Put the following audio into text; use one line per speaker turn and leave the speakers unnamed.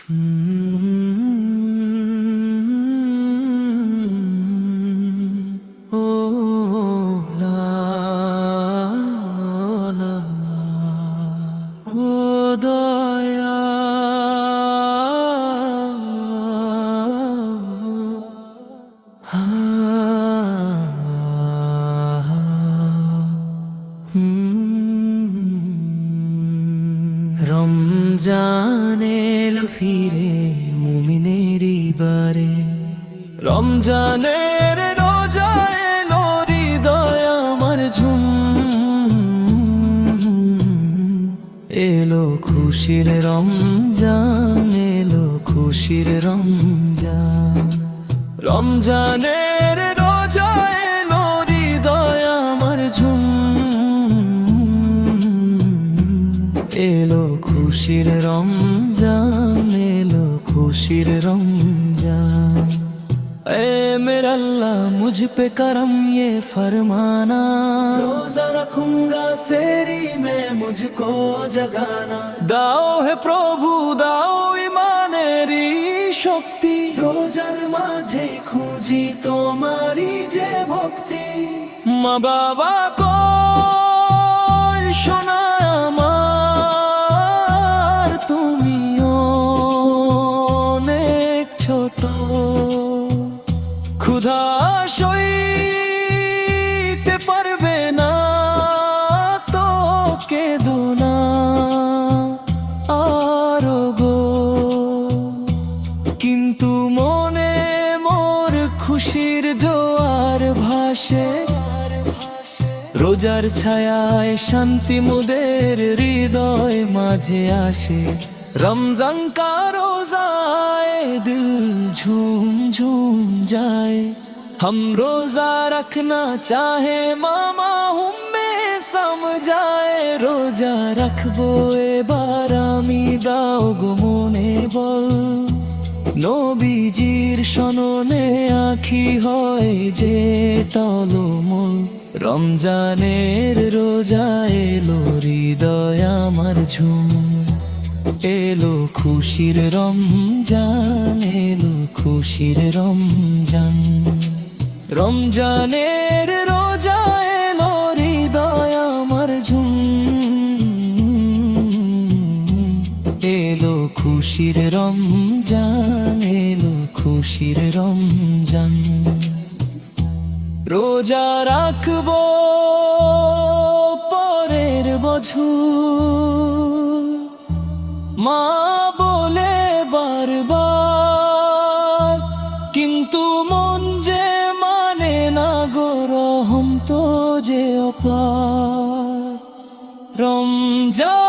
ও লা লা, ও দয়া হা, রমজান এলো ফিরে মুমিনেরই বারে, রমজানের রোজা এলো হৃদয় আমার ঝুম, এলো খুশির রমজান, এলো খুশির রমজান, রমজানের রোজা এলো হৃদয় আমার ঝুম, এলো খুশির রমজান, এলো খুশির রमजान। ऐ मेरा अल्लाह मुझ पे करम ये फरमाना, रोजा रखूंगा सेरी में मुझको जगाना, दाओ है प्रभु दाओ ईमानेरी शक्ति, रोजार माझे खुঁজি তোমারি যে ভক্তি, মা বাবা কই শোনা আমার, তুমি অনেক ছোট, ক্ষুধা সইতে পারবে না তো কেঁদো না আরো গো, কিন্তু মনে মোর খুশির জোয়ার ভাসে, রোজার ছায়ায় শান্তি মোদের হৃদয় মাঝে আসে, रमजान का रोजा आए दिल झूम झूम जाए, हम रोजा रखना चाहे मामा हमें समझाए, रोजा रखबो এবার আমি দাও গো মনে বল, নবীজির সননে আঁখি হয় যে টলমল, রমজানের রোজা এলো হৃদয় আমার ঝুম, এলো খুশির রমজান, এলো খুশির রমজান, রমজানের রোজা এলো হৃদয় আমার ঝুম, এলো খুশির রমজান, এলো খুশির রমজান, রোজা রাখবো পরের বছর মা বলে বারবার, কিন্তু মন যে মানে না গো রহম তো যে অপার, রমজান